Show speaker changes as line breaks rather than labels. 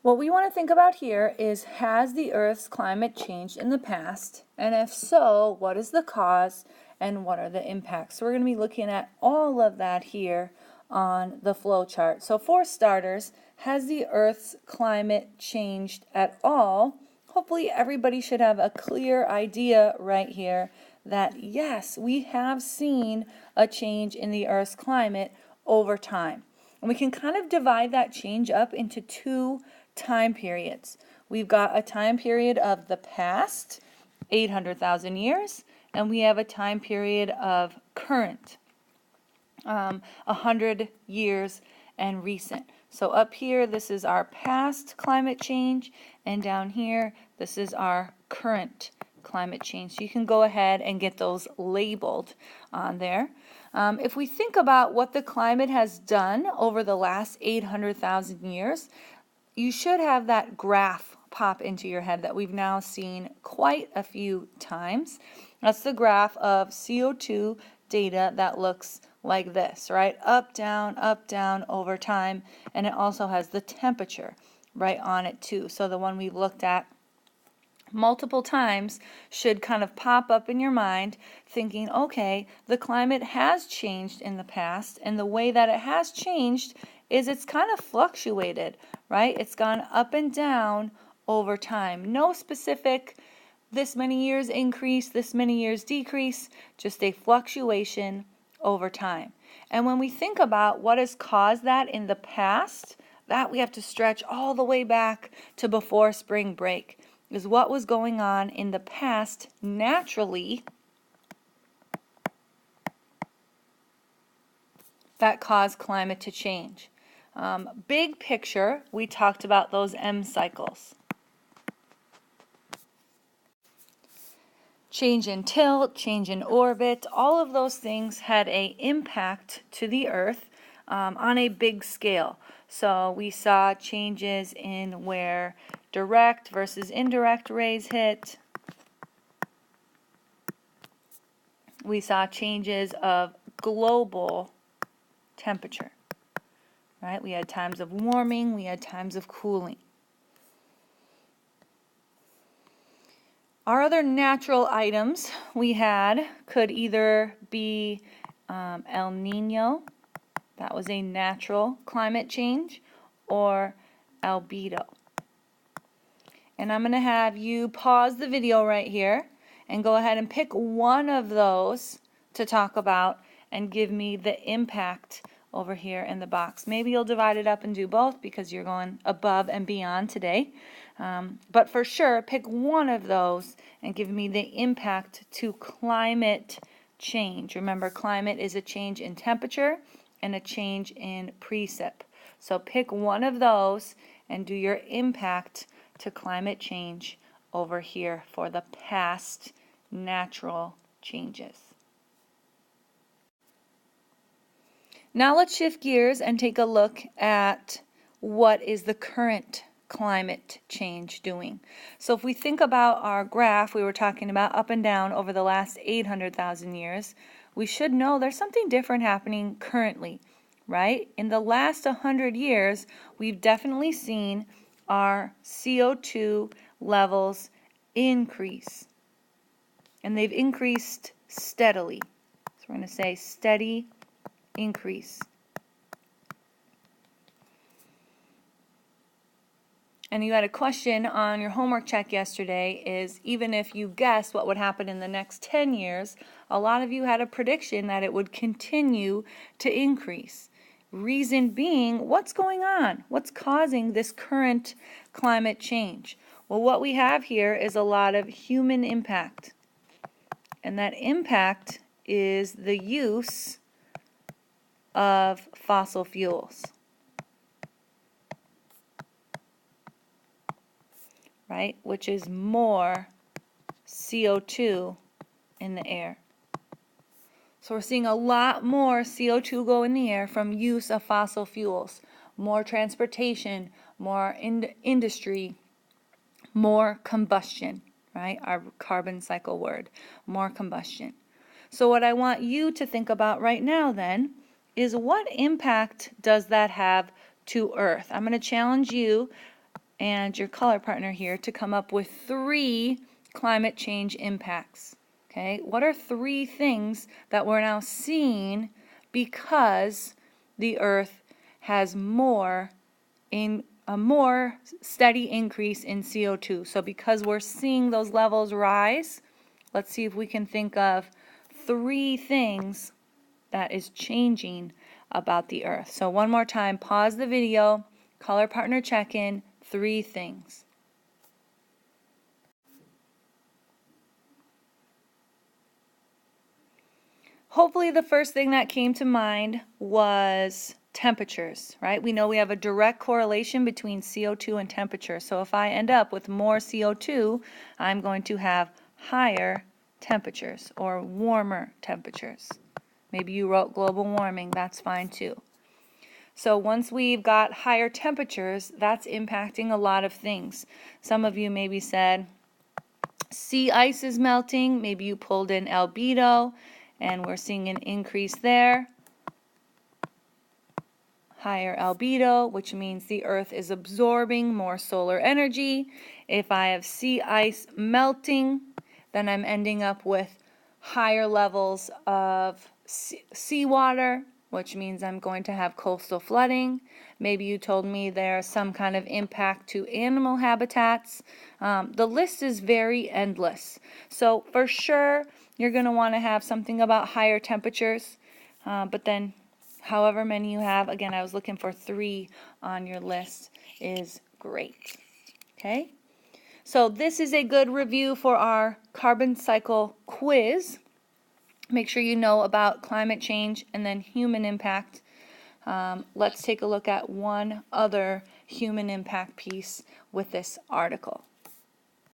What we want to think about here is, has the Earth's climate changed in the past? And if so, what is the cause and what are the impacts? So we're going to be looking at all of that here on the flow chart. So for starters, has the Earth's climate changed at all? Hopefully everybody should have a clear idea right here that yes, we have seen a change in the Earth's climate over time. And we can kind of divide that change up into two time periods. We've got a time period of the past, 800,000 years, and we have a time period of current, 100 years and recent. So up here, this is our past climate change, and down here, this is our current climate change. So you can go ahead and get those labeled on there. If we think about what the climate has done over the last 800,000 years, you should have that graph pop into your head that we've now seen quite a few times. That's the graph of CO2 data that looks like this, right? Up, down over time, and it also has the temperature right on it too. So the one we looked at multiple times should kind of pop up in your mind thinking, okay, the climate has changed in the past, and the way that it has changed is it's kind of fluctuated, right? It's gone up and down over time. No specific this many years increase, this many years decrease, just a fluctuation over time. And when we think about what has caused that in the past, that we have to stretch all the way back to before spring break, is what was going on in the past naturally that caused climate to change. Big picture, we talked about those M cycles. Change in tilt, change in orbit, all of those things had an impact to the Earth on a big scale. So we saw changes in where direct versus indirect rays hit. We saw changes of global temperature, right? We had times of warming, we had times of cooling. Our other natural items we had could either be El Nino, that was a natural climate change, or albedo. And I'm going to have you pause the video right here and go ahead and pick one of those to talk about and give me the impact over here in the box. Maybe you'll divide it up and do both because you're going above and beyond today. But for sure, pick one of those and give me the impact to climate change. Remember, climate is a change in temperature and a change in precip. So pick one of those and do your impact to climate change over here for the past natural changes. Now let's shift gears and take a look at what is the current climate change doing. So if we think about our graph we were talking about up and down over the last 800,000 years, we should know there's something different happening currently, right? In the last 100 years, we've definitely seen our CO2 levels increase. And they've increased steadily. So we're going to say steady increase. And you had a question on your homework check yesterday is, even if you guessed what would happen in the next 10 years, a lot of you had a prediction that it would continue to increase. Reason being, what's going on? What's causing this current climate change? Well, what we have here is a lot of human impact. And that impact is the use of fossil fuels. Right? Which is more CO2 in the air. So we're seeing a lot more CO2 go in the air from use of fossil fuels. More transportation, more industry, more combustion, right? Our carbon cycle word, more combustion. So what I want you to think about right now then is, what impact does that have to Earth? I'm going to challenge you and your color partner here to come up with 3 climate change impacts. Okay, what are 3 things that we're now seeing because the Earth has a more steady increase in CO2? So because we're seeing those levels rise, let's see if we can think of 3 things that is changing about the Earth. So one more time, pause the video, color partner check-in, 3 things. Hopefully the first thing that came to mind was temperatures, right? We know we have a direct correlation between CO2 and temperature. So if I end up with more CO2, I'm going to have higher temperatures or warmer temperatures. Maybe you wrote global warming, that's fine too. So once we've got higher temperatures, that's impacting a lot of things. Some of you maybe said sea ice is melting, maybe you pulled in albedo, and we're seeing an increase there. Higher albedo, which means the Earth is absorbing more solar energy. If I have sea ice melting, then I'm ending up with higher levels of seawater, which means I'm going to have coastal flooding. Maybe you told me there's some kind of impact to animal habitats. The list is very endless. So for sure, you're going to want to have something about higher temperatures, but then however many you have, again, I was looking for 3 on your list, is great. Okay? So this is a good review for our carbon cycle quiz. Make sure you know about climate change and then human impact. Let's take a look at one other human impact piece with this article.